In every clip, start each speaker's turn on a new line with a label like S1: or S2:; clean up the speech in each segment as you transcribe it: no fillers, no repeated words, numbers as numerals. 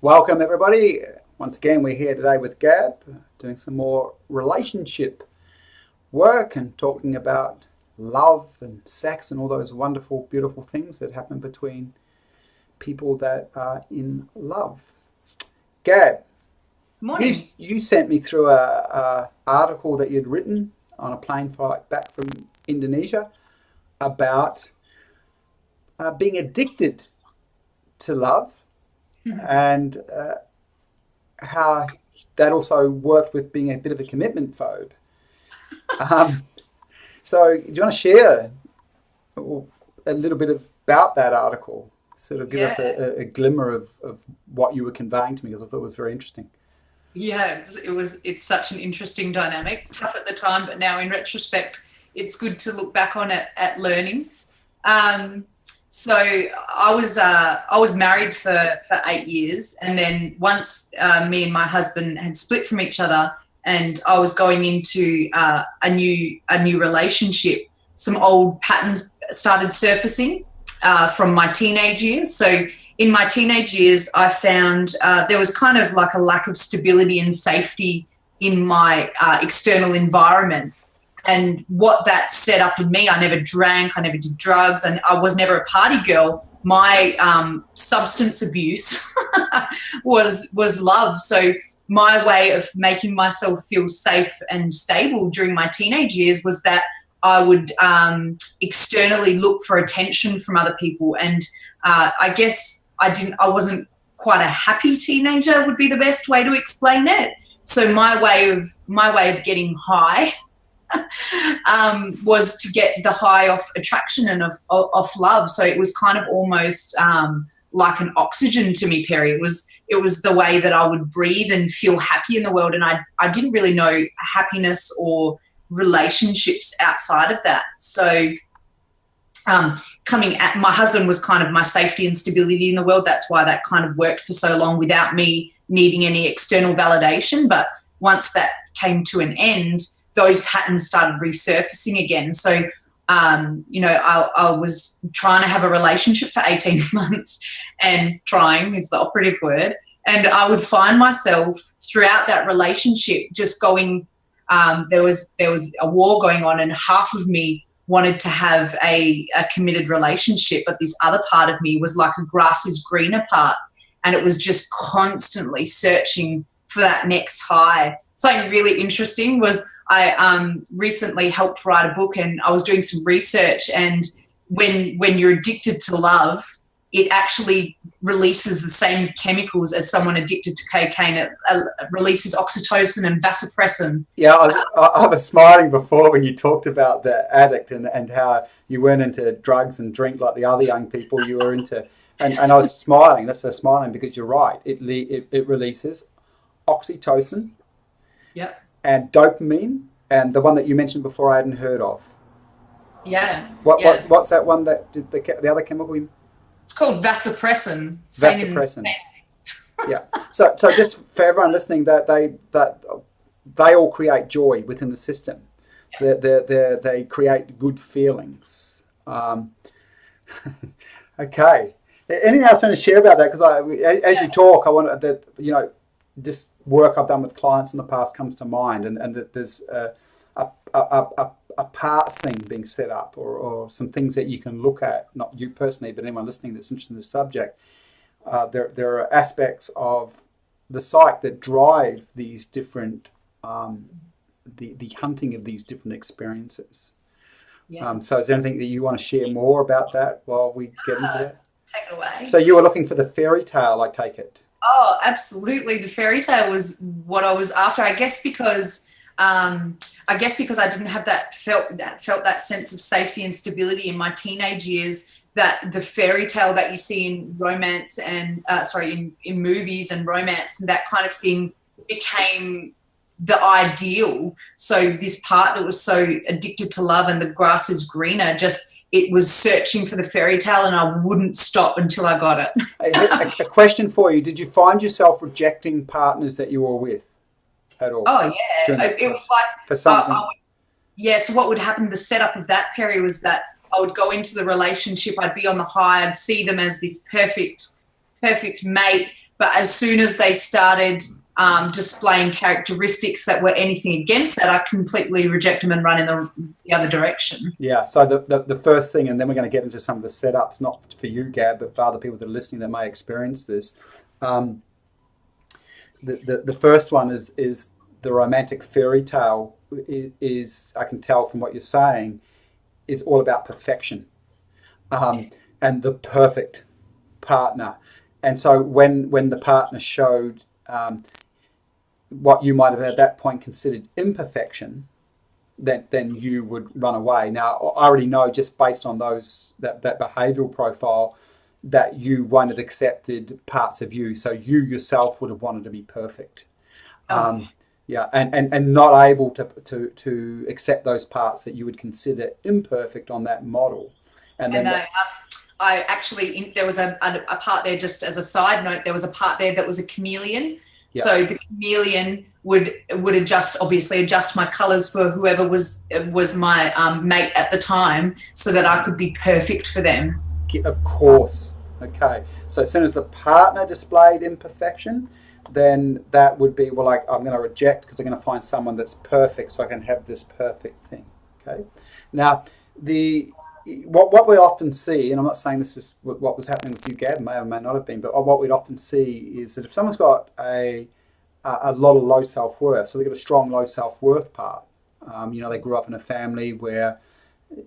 S1: Welcome everybody. Once again, we're here today with Gab, doing some more relationship work and talking about love and sex and all those wonderful, beautiful things that happen between people that are in love. Gab,
S2: Morning.
S1: you sent me through a article that you'd written on a plane flight back from Indonesia about being addicted to love and how that also worked with being a bit of a commitment phobe. So do you want to share a little bit about that article? Sort of give us
S2: Yeah,
S1: a glimmer of what you were conveying to me, because I thought it was very interesting.
S2: yeah, it's such an interesting dynamic. Tough at the time, but now in retrospect, it's good to look back on it at learning. Um, so I was married for 8 years, and then once me and my husband had split from each other, and I was going into a new relationship, some old patterns started surfacing from my teenage years. So in my teenage years, I found there was kind of like a lack of stability and safety in my external environment. And what that set up in me, I never drank, I never did drugs, and I was never a party girl. My substance abuse was love. So my way of making myself feel safe and stable during my teenage years was that I would externally look for attention from other people, and I guess I wasn't quite a happy teenager would be the best way to explain it. So my way of getting high was to get the high off attraction and of love. So it was kind of almost like an oxygen to me, Perry. It was the way that I would breathe and feel happy in the world, and I didn't really know happiness or relationships outside of that. So coming at my husband was kind of my safety and stability in the world. That's why that kind of worked for so long without me needing any external validation. But once that came to an end, those patterns started resurfacing again. So I was trying to have a relationship for 18 months, and trying is the operative word. And I would find myself throughout that relationship just going, there was a war going on, and half of me wanted to have a committed relationship, but this other part of me was like a grass is greener part, and it was just constantly searching for that next high. Something really interesting was I recently helped write a book, and I was doing some research, and when you're addicted to love, it actually releases the same chemicals as someone addicted to cocaine. It releases oxytocin and vasopressin.
S1: Yeah, I was smiling before when you talked about the addict and how you weren't into drugs and drink like the other young people you were into. And I was smiling. That's so smiling because you're right. It releases oxytocin
S2: Yep.
S1: and dopamine, and the one that you mentioned before I hadn't heard of.
S2: Yeah. Yeah.
S1: What's that one that did the other chemical?
S2: It's called vasopressin. Same in.
S1: Vasopressin. Yeah. So just for everyone listening, that they all create joy within the system. They create good feelings. Okay. Anything else you want to share about that? Because as you talk, I want that just work I've done with clients in the past comes to mind, and that there's a part thing being set up, or some things that you can look at, not you personally, but anyone listening that's interested in this subject. There are aspects of the psyche that drive these different, the hunting of these different experiences.
S2: Yeah.
S1: So is there anything that you want to share more about that while we get into that?
S2: Take it away.
S1: So you were looking for the fairy tale, I take it.
S2: Oh, absolutely. The fairy tale was what I was after. I guess because I didn't have felt that sense of safety and stability in my teenage years, that the fairy tale that you see in romance and in movies and romance and that kind of thing became the ideal. So this part that was so addicted to love and the grass is greener, it was searching for the fairy tale, and I wouldn't stop until I got it.
S1: A question for you: did you find yourself rejecting partners that you were with at all?
S2: Oh yeah, it was like
S1: for something.
S2: Yeah, so what would happen, the setup of that, Perry, was that I would go into the relationship, I'd be on the high, I'd see them as this perfect mate, But as soon as they started displaying characteristics that were anything against that, I completely reject them and run in the other direction.
S1: Yeah, so the first thing, and then we're going to get into some of the setups, not for you, Gab, but for other people that are listening that may experience this. The first one is the romantic fairy tale is, I can tell from what you're saying, is all about perfection, and the perfect partner. And so when the partner showed what you might have at that point considered imperfection, then you would run away. Now, I already know just based on that behavioural profile that you won't have accepted parts of you. So you yourself would have wanted to be perfect. Yeah, and not able to accept those parts that you would consider imperfect on that model. And then
S2: I actually, there was a part there, just as a side note, there was a part there that was a chameleon. Yep. So the chameleon would obviously adjust my colours for whoever was my mate at the time, so that I could be perfect for them.
S1: Of course. Okay. So as soon as the partner displayed imperfection, then that would be, well, I'm going to reject because I'm going to find someone that's perfect so I can have this perfect thing. Okay. Now, what we often see, and I'm not saying this was what was happening with you, Gab, may or may not have been, but what we'd often see is that if someone's got a lot of low self-worth, so they've got a strong low self-worth part, they grew up in a family where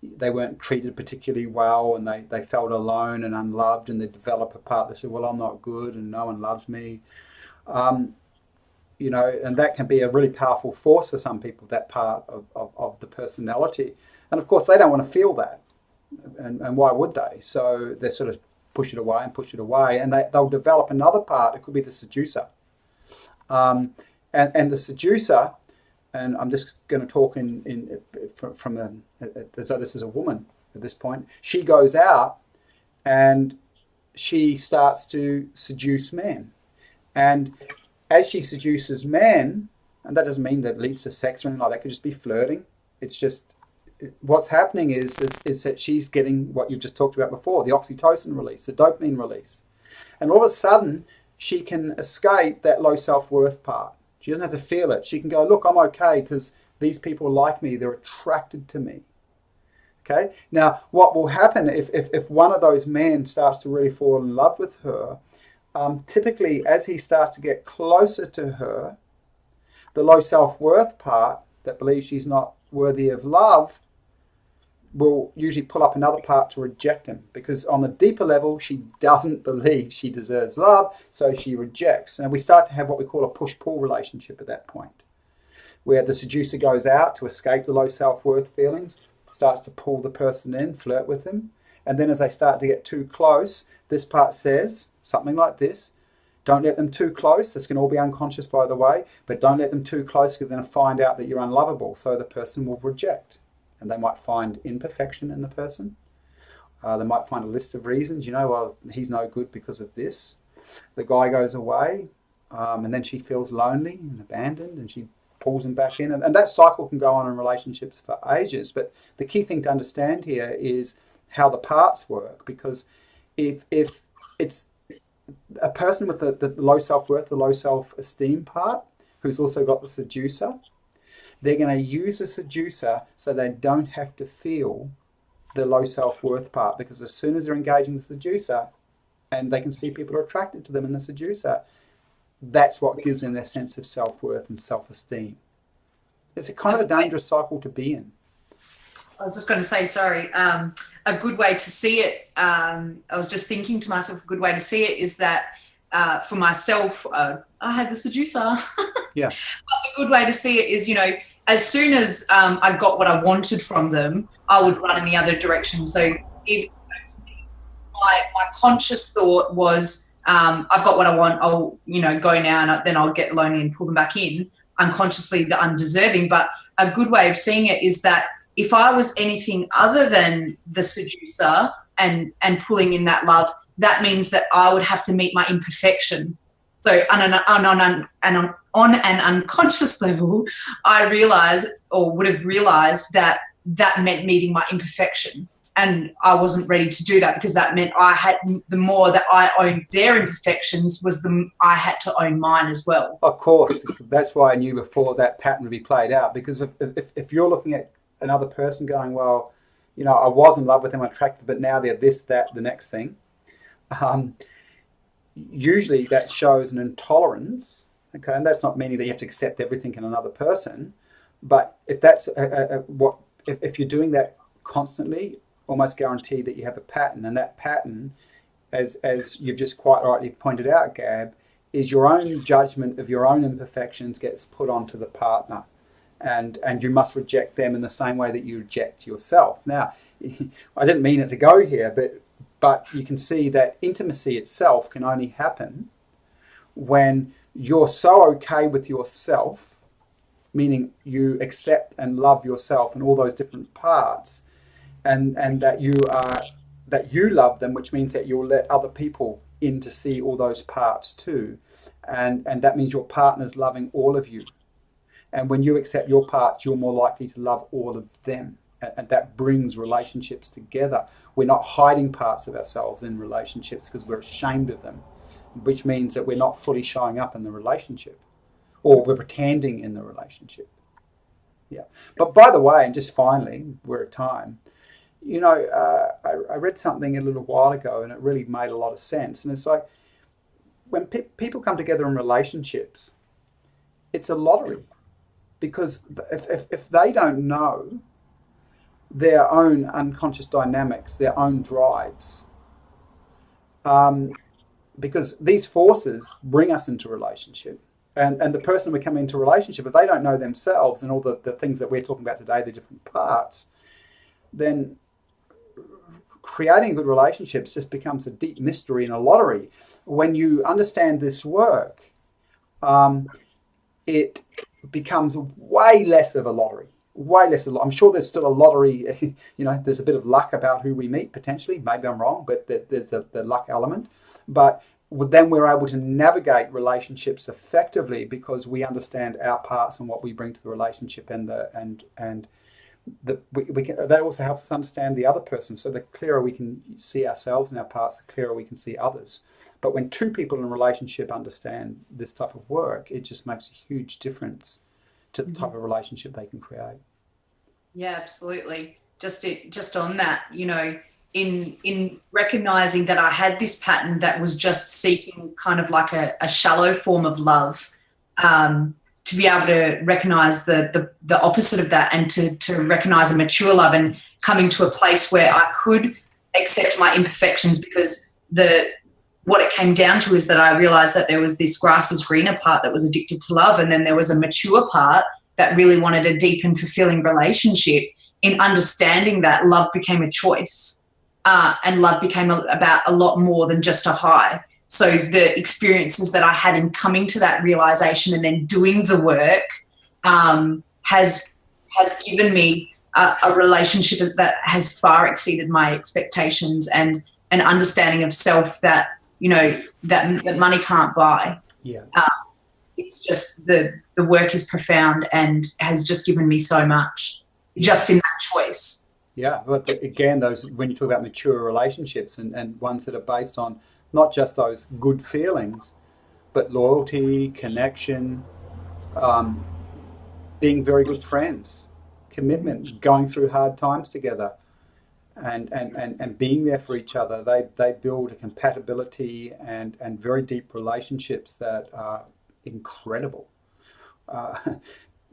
S1: they weren't treated particularly well, and they felt alone and unloved, and they develop a part that said, well, I'm not good and no one loves me. And that can be a really powerful force for some people, that part of the personality. And of course, they don't want to feel that. And why would they? So they sort of push it away, and they'll develop another part. It could be the seducer. And the seducer, and I'm just going to talk as though this is a woman at this point. She goes out and she starts to seduce men. And as she seduces men, and that doesn't mean that it leads to sex or anything like that, it could just be flirting. It's just, what's happening is that she's getting what you've just talked about before, the oxytocin release, the dopamine release. And all of a sudden, she can escape that low self-worth part. She doesn't have to feel it. She can go, look, I'm okay because these people like me. They're attracted to me. Okay? Now, what will happen if one of those men starts to really fall in love with her, typically as he starts to get closer to her, the low self-worth part that believes she's not worthy of love will usually pull up another part to reject him, because on the deeper level she doesn't believe she deserves love, so she rejects. And we start to have what we call a push-pull relationship at that point, where the seducer goes out to escape the low self-worth feelings, starts to pull the person in, flirt with them, and then as they start to get too close, this part says something like this: don't let them too close. This can all be unconscious, by the way, but don't let them too close because they're going to find out that you're unlovable, so the person will reject. And they might find imperfection in the person. They might find a list of reasons, well, he's no good because of this. The guy goes away, and then she feels lonely and abandoned, and she pulls him back in. And that cycle can go on in relationships for ages. But the key thing to understand here is how the parts work, because if it's a person with the low self-worth, the low self-esteem part, who's also got the seducer, they're going to use the seducer so they don't have to feel the low self-worth part, because as soon as they're engaging the seducer and they can see people are attracted to them in the seducer, that's what gives them their sense of self-worth and self-esteem. It's a kind of a dangerous cycle to be in.
S2: I was just going to say, sorry, a good way to see it, I was just thinking to myself, a good way to see it is that for myself, I had the seducer.
S1: Yeah.
S2: But a good way to see it is, as soon as I got what I wanted from them, I would run in the other direction. So my conscious thought was, I've got what I want, I'll go now, and then I'll get lonely and pull them back in. Unconsciously, the undeserving. But a good way of seeing it is that if I was anything other than the seducer and pulling in that love, that means that I would have to meet my imperfection. So on an unconscious level, I realized, or would have realized, that meant meeting my imperfection. And I wasn't ready to do that because that meant I had, the more that I owned their imperfections was the I had to own mine as well.
S1: Of course, that's why I knew before that pattern would be played out. Because if you're looking at another person going, well, you know, I was in love with them, attracted, but now they're this, that, the next thing. Usually that shows an intolerance. Okay, and that's not meaning that you have to accept everything in another person, but if that's if you're doing that constantly, almost guarantee that you have a pattern, and that pattern, as you've just quite rightly pointed out, Gab, is your own judgment of your own imperfections gets put onto the partner, and you must reject them in the same way that you reject yourself. Now, I didn't mean it to go here, but you can see that intimacy itself can only happen when you're so okay with yourself, meaning you accept and love yourself and all those different parts, and that you love them, which means that you'll let other people in to see all those parts too, and that means your partner's loving all of you. And when you accept your parts, you're more likely to love all of them, and that brings relationships together. We're not hiding parts of ourselves in relationships because we're ashamed of them, which means that we're not fully showing up in the relationship, or we're pretending in the relationship. Yeah. But by the way, and just finally, we're at time, you know, I read something a little while ago and it really made a lot of sense. And it's like, when people come together in relationships, it's a lottery, because if they don't know their own unconscious dynamics, their own drives, because these forces bring us into relationship. And the person we come into relationship, if they don't know themselves and all the things that we're talking about today, the different parts, then creating good relationships just becomes a deep mystery and a lottery. When you understand this work, it becomes way less of a lottery. Way less. I'm sure there's still a lottery. You know, there's a bit of luck about who we meet potentially. Maybe I'm wrong, but there's the luck element. But then we're able to navigate relationships effectively because we understand our parts and what we bring to the relationship, that also helps us understand the other person. So the clearer we can see ourselves and our parts, the clearer we can see others. But when two people in a relationship understand this type of work, it just makes a huge difference to the type of relationship they can create.
S2: Yeah, absolutely. Just on that, you know, in recognizing that I had this pattern that was just seeking kind of like a shallow form of love, to be able to recognize the opposite of that, and to recognize a mature love, and coming to a place where I could accept my imperfections, because what it came down to is that I realized that there was this grass is greener part that was addicted to love, and then there was a mature part that really wanted a deep and fulfilling relationship. In understanding that, love became a choice, and love became about a lot more than just a high. So the experiences that I had in coming to that realization and then doing the work has given me a relationship that has far exceeded my expectations, and an understanding of self that, you know, that money can't buy.
S1: Yeah.
S2: It's just the work is profound and has just given me so much just in that choice.
S1: Yeah, but again, those, when you talk about mature relationships and ones that are based on not just those good feelings, but loyalty, connection, being very good friends, commitment, going through hard times together, and being there for each other, they build a compatibility and very deep relationships that are incredible.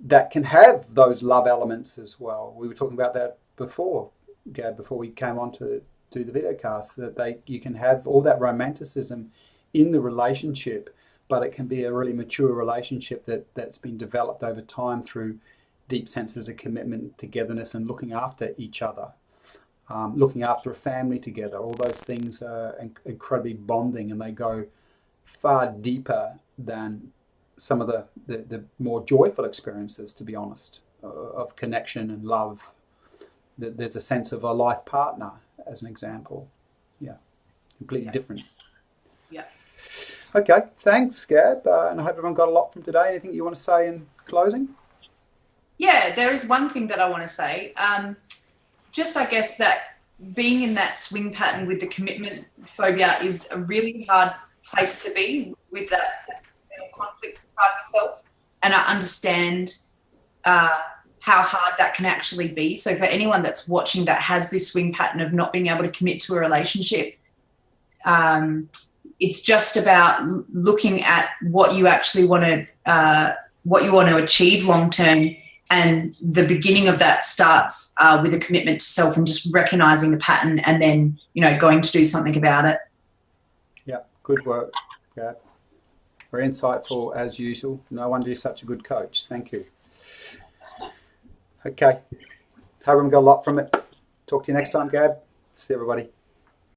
S1: That can have those love elements as well. We were talking about that before, Gab, before we came on to do the videocast, that you can have all that romanticism in the relationship, but it can be a really mature relationship that's been developed over time through deep senses of commitment, togetherness, and looking after each other, looking after a family together. All those things are incredibly bonding, and they go far deeper than some of the more joyful experiences, to be honest, of connection and love. There's a sense of a life partner, as an example. Yeah, completely different.
S2: Yeah.
S1: Okay, thanks, Gab, and I hope everyone got a lot from today. Anything you want to say in closing?
S2: Yeah, there is one thing that I want to say. Just, I guess, that being in that swing pattern with the commitment phobia is a really hard place to be, with that conflict inside yourself. And I understand how hard that can actually be. So for anyone that's watching that has this swing pattern of not being able to commit to a relationship, it's just about looking at what you actually want to achieve long term. And the beginning of that starts with a commitment to self and just recognizing the pattern, and then, going to do something about it.
S1: Yeah, good work. Yeah. Very insightful as usual. No wonder you're such a good coach. Thank you. Okay. Hope everyone got a lot from it. Talk to you next time, Gab. See everybody.